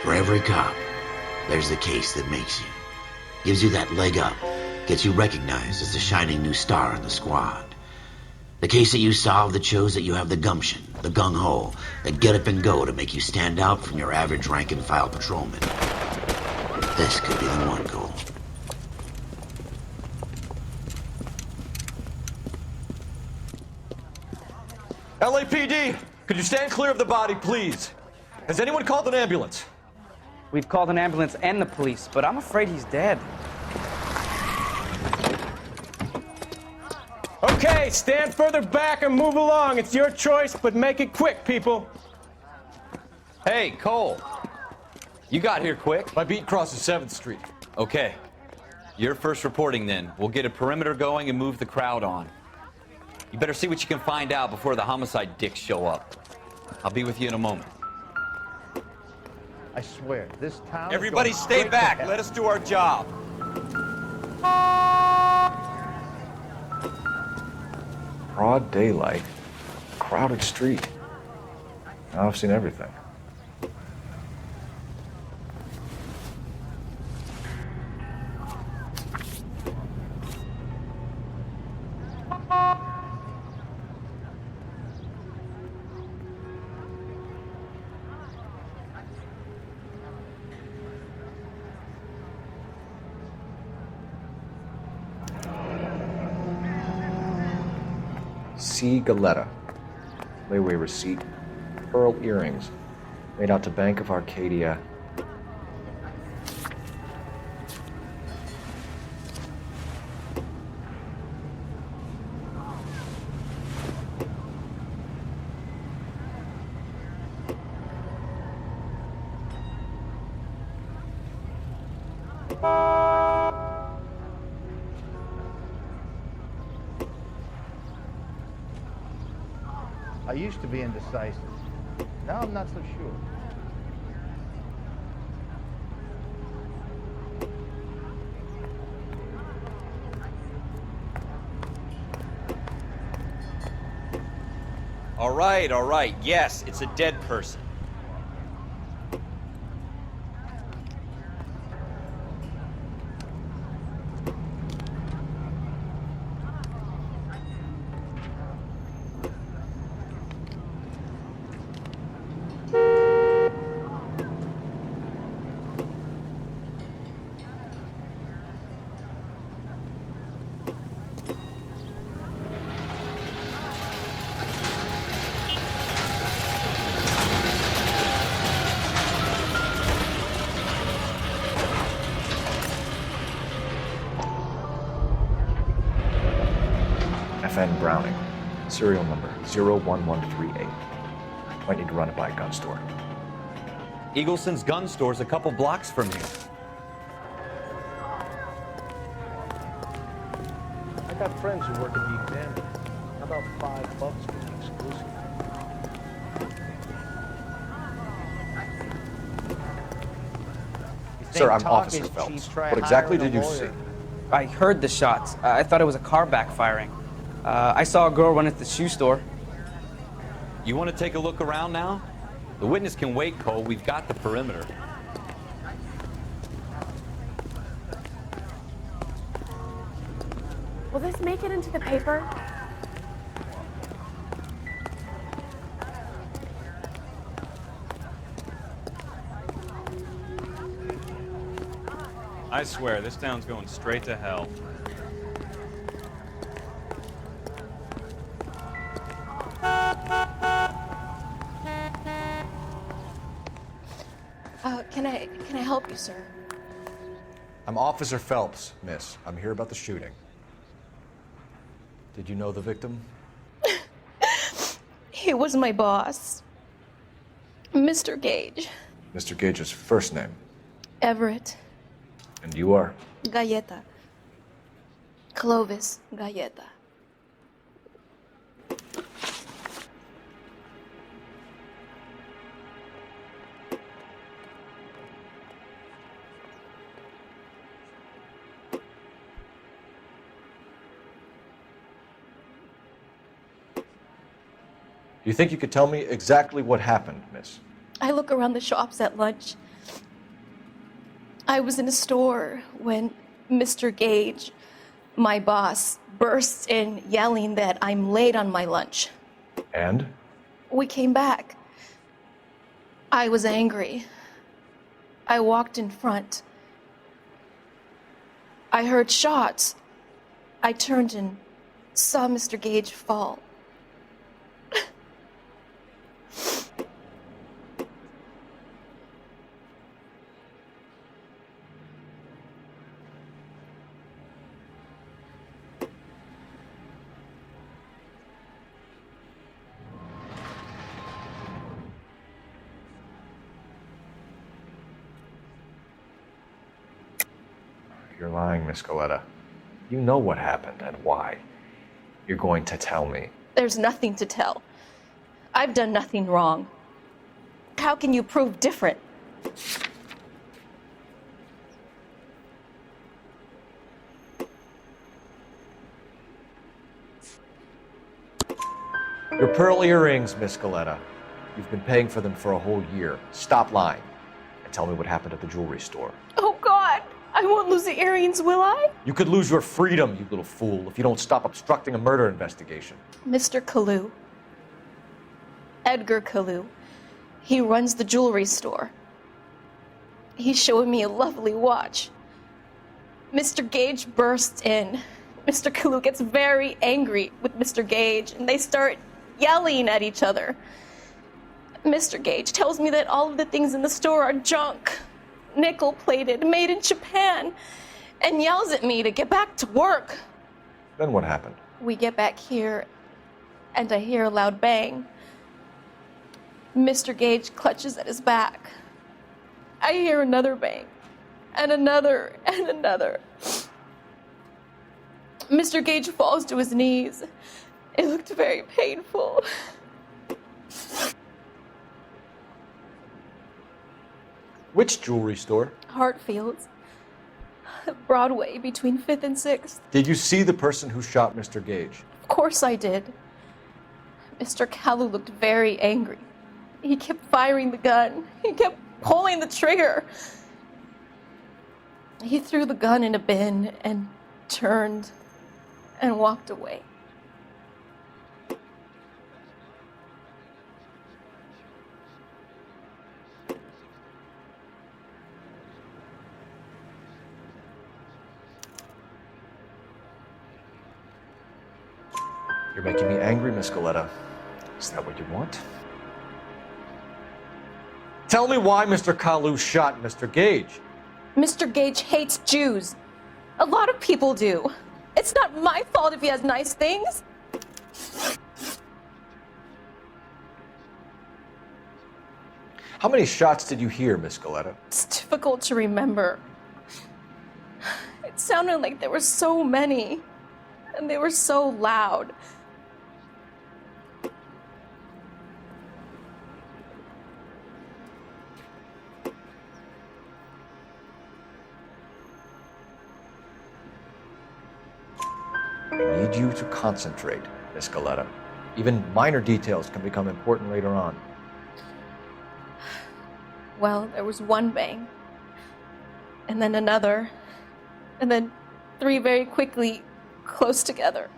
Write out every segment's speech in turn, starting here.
For every cop, there's the case that makes you. Gives you that leg up, gets you recognized as the shining new star in the squad. The case that you solve that shows that you have the gumption, the gung-ho, that get up and go to make you stand out from your average rank-and-file patrolman. This could be the one, Cole. LAPD, could you stand clear of the body, please? Has anyone called an ambulance? We've called an ambulance and the police, but I'm afraid he's dead. Okay, stand further back and move along. It's your choice, but make it quick, people. Hey, Cole. You got here quick. My beat crosses 7th Street. Okay. You're first reporting then. We'll get a perimeter going and move the crowd on. You better see what you can find out before the homicide dicks show up. I'll be with you in a moment. I swear, this town... Everybody stay back. Let us do our job. Broad daylight, crowded street. Now I've seen everything. C. Galetta, layaway receipt, pearl earrings, made out to Bank of Arcadia. I used to be indecisive. Now I'm not so sure. All right. Yes, it's a dead person. FN Browning, serial number 01138. Might need to run it by a gun store. Eagleson's gun store's a couple blocks from here. I got friends who work at the examiner. How about $5 for the exclusive? Sir, I'm Officer Phelps. What exactly did you see? I heard the shots. I thought it was a car backfiring. I saw a girl run into the shoe store. You want to take a look around now? The witness can wait, Cole. We've got the perimeter. Will this make it into the paper? I swear, this town's going straight to hell. Can I help you, sir? I'm Officer Phelps, miss. I'm here about the shooting. Did you know the victim? He was my boss, Mr. Gage. Mr. Gage's first name. Everett. And you are? Galleta. Clovis Galleta. Do you think you could tell me exactly what happened, miss? I look around the shops at lunch. I was in a store when Mr. Gage, my boss, bursts in yelling that I'm late on my lunch. And? We came back. I was angry. I walked in front. I heard shots. I turned and saw Mr. Gage fall. You're lying, Miss Coletta. You know what happened and why. You're going to tell me. There's nothing to tell. I've done nothing wrong. How can you prove different? Your pearl earrings, Miss Coletta. You've been paying for them for a whole year. Stop lying and tell me what happened at the jewelry store. Oh, God! I won't lose the earrings, will I? You could lose your freedom, you little fool, if you don't stop obstructing a murder investigation. Mr. Kalu. Edgar Kalu. He runs the jewelry store. He's showing me a lovely watch. Mr. Gage bursts in. Mr. Kalu gets very angry with Mr. Gage, and they start yelling at each other. Mr. Gage tells me that all of the things in the store are junk, nickel-plated, made in Japan, and yells at me to get back to work. Then what happened? We get back here, and I hear a loud bang. Mr. Gage clutches at his back. I hear another bang, and another, and another. Mr. Gage falls to his knees. It looked very painful. Which jewelry store? Hartfield's. Broadway, between 5th and 6th. Did you see the person who shot Mr. Gage? Of course I did. Mr. Kalu looked very angry. He kept firing the gun. He kept pulling the trigger. He threw the gun in a bin and turned and walked away. You're making me angry, Miss Coletta. Is that what you want? Tell me why Mr. Kalu shot Mr. Gage. Mr. Gage hates Jews. A lot of people do. It's not my fault if he has nice things. How many shots did you hear, Miss Coletta? It's difficult to remember. It sounded like there were so many, and they were so loud. I need you to concentrate, Miss Coletta. Even minor details can become important later on. Well, there was one bang, and then another, and then 3 very quickly, close together.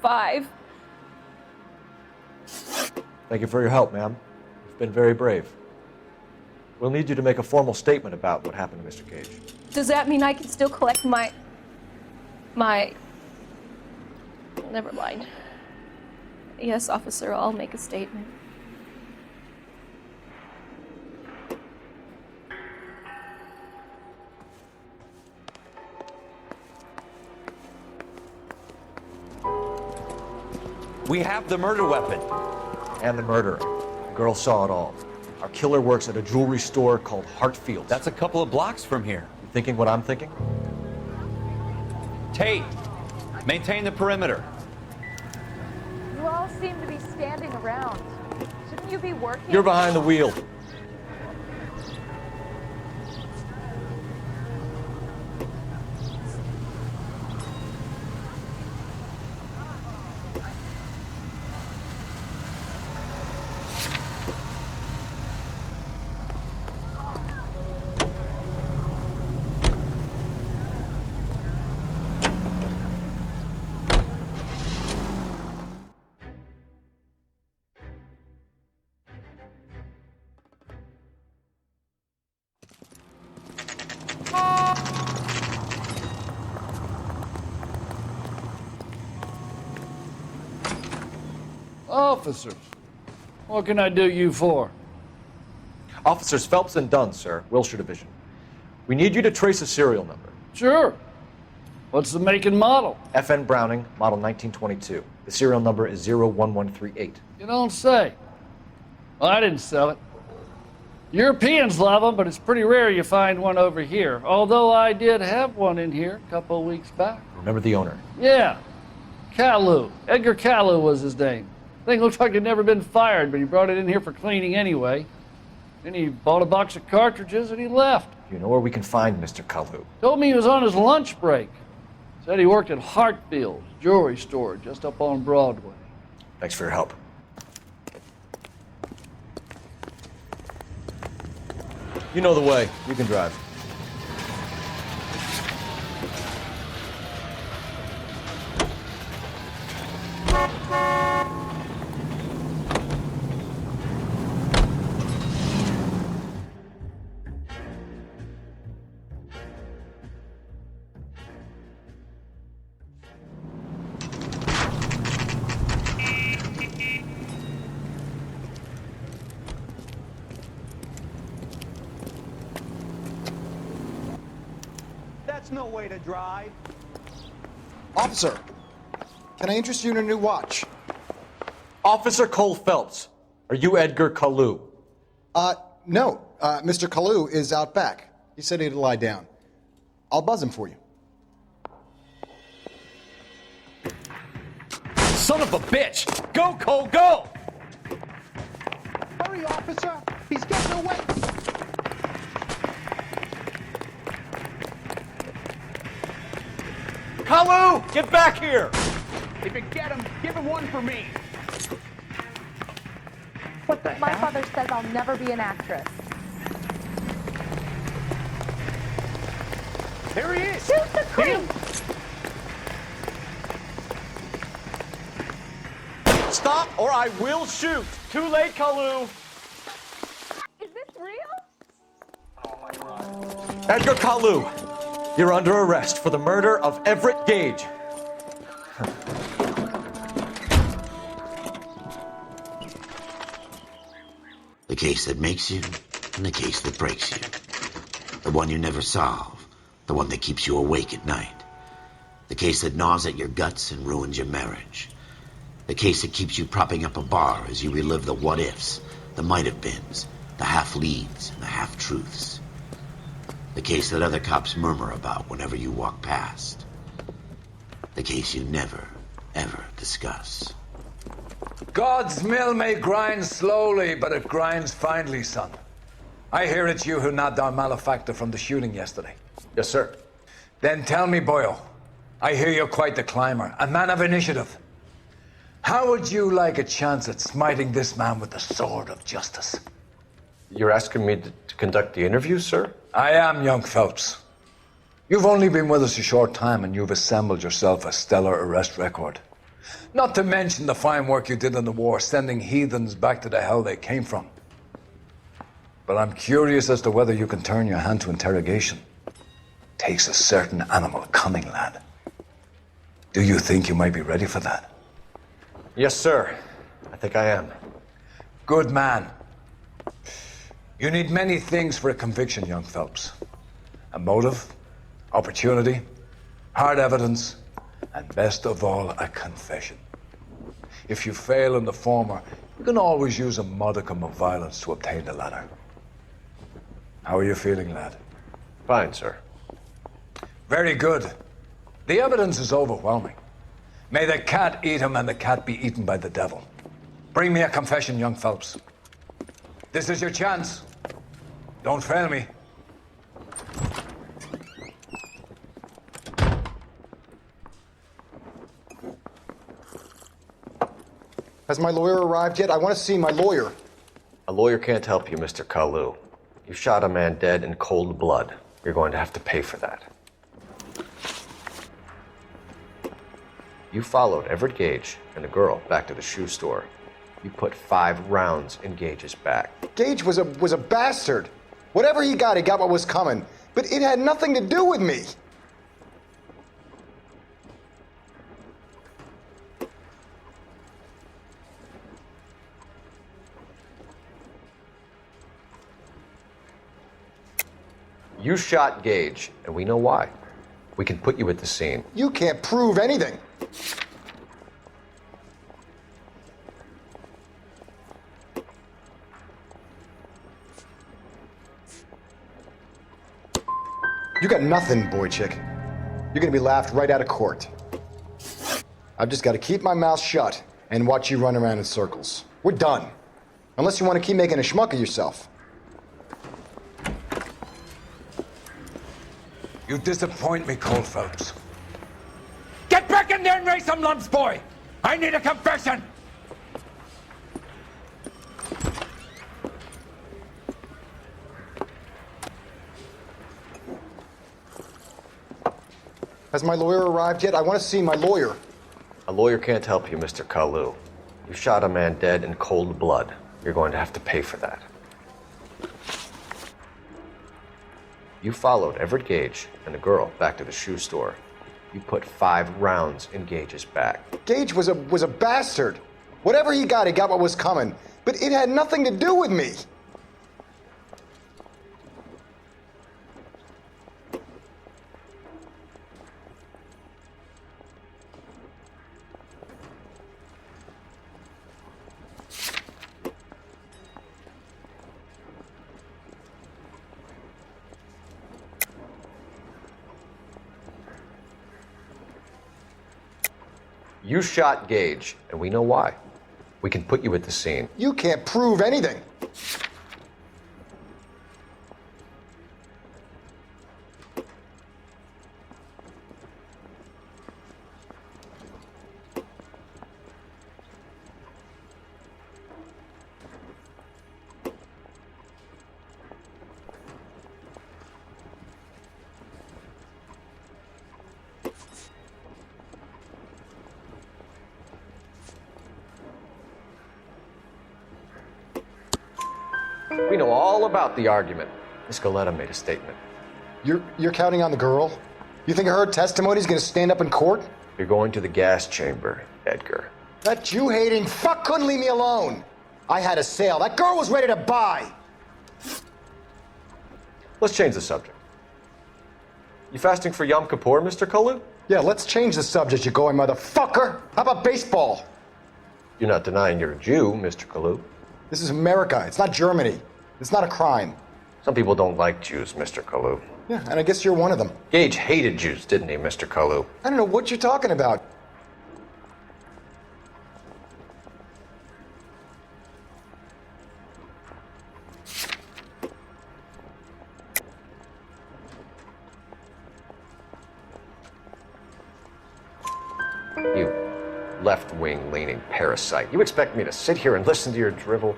5. Thank you for your help, ma'am. You've been very brave. We'll need you to make a formal statement about what happened to Mr. Gage. Does that mean I can still collect my... Never mind. Yes, officer, I'll make a statement. We have the murder weapon. And the murderer. The girl saw it all. Our killer works at a jewelry store called Hartfield's. That's a couple of blocks from here. You thinking what I'm thinking? Tate, maintain the perimeter. You all seem to be standing around. Shouldn't you be working? You're behind the wheel. Officers, what can I do you for? Officers Phelps and Dunn, sir, Wilshire Division. We need you to trace a serial number. Sure. What's the make and model? FN Browning, model 1922. The serial number is 01138. You don't say. Well, I didn't sell it. Europeans love them, but it's pretty rare you find one over here. Although I did have one in here a couple of weeks back. Remember the owner? Yeah. Kalu. Edgar Kalu was his name. Thing looks like it'd never been fired, but he brought it in here for cleaning anyway. Then he bought a box of cartridges and he left. You know where we can find Mr. Kalu? Told me he was on his lunch break. Said he worked at Hartfield's jewelry store just up on Broadway. Thanks for your help. You know the way. You can drive. That's no way to drive. Officer, can I interest you in a new watch? Officer Cole Phelps, are you Edgar Kalu? No. Mr. Kalu is out back. He said he'd lie down. I'll buzz him for you. Son of a bitch! Go, Cole, go! Hurry, officer! He's getting away! Kalu, get back here! If you get him, give him one for me. What the My father says I'll never be an actress. There he is! Shoot the creep! Stop or I will shoot! Too late, Kalu! Is this real? Edgar Kalu, you're under arrest for the murder of Everett Gage. The case that makes you and the case that breaks you. The one you never solve. The one that keeps you awake at night. The case that gnaws at your guts and ruins your marriage. The case that keeps you propping up a bar as you relive the what-ifs, the might-have-beens, the half-leads, and the half-truths. The case that other cops murmur about whenever you walk past. The case you never, ever discuss. God's mill may grind slowly, but it grinds finely, son. I hear it's you who nabbed our malefactor from the shooting yesterday. Yes, sir. Then tell me, Boyle, I hear you're quite the climber, a man of initiative. How would you like a chance at smiting this man with the sword of justice? You're asking me to conduct the interview, sir? I am, young Phelps. You've only been with us a short time and you've assembled yourself a stellar arrest record. Not to mention the fine work you did in the war, sending heathens back to the hell they came from. But I'm curious as to whether you can turn your hand to interrogation. Takes a certain animal cunning, lad. Do you think you might be ready for that? Yes, sir. I think I am. Good man. You need many things for a conviction, young Phelps. A motive, opportunity, hard evidence, and best of all, a confession. If you fail in the former, you can always use a modicum of violence to obtain the latter. How are you feeling, lad? Fine, sir. Very good. The evidence is overwhelming. May the cat eat him and the cat be eaten by the devil. Bring me a confession, young Phelps. This is your chance. Don't fail me. Has my lawyer arrived yet? I want to see my lawyer. A lawyer can't help you, Mr. Kalu. You shot a man dead in cold blood. You're going to have to pay for that. You followed Everett Gage and the girl back to the shoe store. You put 5 rounds in Gage's back. Gage was a bastard. Whatever he got what was coming. But it had nothing to do with me. You shot Gage, and we know why. We can put you at the scene. You can't prove anything. You got nothing, boy chick. You're gonna be laughed right out of court. I've just got to keep my mouth shut and watch you run around in circles. We're done. Unless you want to keep making a schmuck of yourself. You disappoint me, Cole Phelps. Get back in there and raise some lumps, boy! I need a confession! Has my lawyer arrived yet? I want to see my lawyer. A lawyer can't help you, Mr. Kalu. You shot a man dead in cold blood. You're going to have to pay for that. You followed Everett Gage and the girl back to the shoe store. You put 5 rounds in Gage's back. Gage was a bastard. Whatever he got what was coming. But it had nothing to do with me. You shot Gage, and we know why. We can put you at the scene. You can't prove anything. We know all about the argument. Miss Galetta made a statement. You're counting on the girl? You think her testimony's gonna stand up in court? You're going to the gas chamber, Edgar. That Jew-hating fuck couldn't leave me alone. I had a sale. That girl was ready to buy. Let's change the subject. You fasting for Yom Kippur, Mr. Kalu? Yeah, let's change the subject, you going motherfucker. How about baseball? You're not denying you're a Jew, Mr. Kalu. This is America. It's not Germany. It's not a crime. Some people don't like Jews, Mr. Kalu. Yeah, and I guess you're one of them. Gage hated Jews, didn't he, Mr. Kalu? I don't know what you're talking about. You left-wing leaning parasite. You expect me to sit here and listen to your drivel?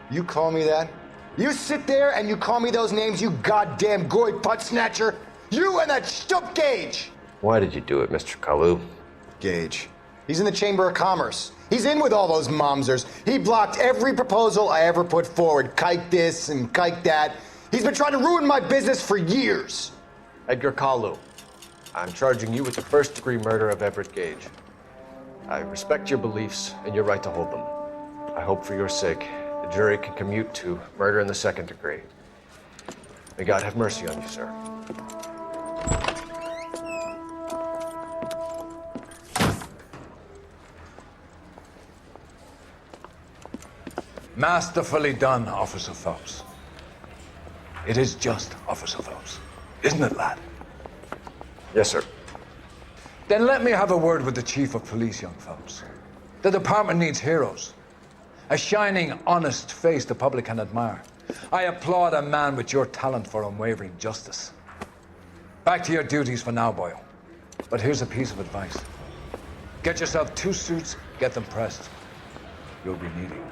You call me that? You sit there and you call me those names, you goddamn goy putt snatcher? You and that stup Gage! Why did you do it, Mr. Kalu? Gage. He's in the Chamber of Commerce. He's in with all those momsers. He blocked every proposal I ever put forward. Kike this and kike that. He's been trying to ruin my business for years. Edgar Kalu, I'm charging you with the first-degree murder of Everett Gage. I respect your beliefs and your right to hold them. I hope for your sake the jury can commute to murder in the second degree. May God have mercy on you, sir. Masterfully done, Officer Phelps. It is just, Officer Phelps. Isn't it, lad? Yes, sir. Then let me have a word with the Chief of Police, young Phelps. The department needs heroes. A shining, honest face the public can admire. I applaud a man with your talent for unwavering justice. Back to your duties for now, Boyle. But here's a piece of advice. Get yourself 2 suits, get them pressed. You'll be needing them.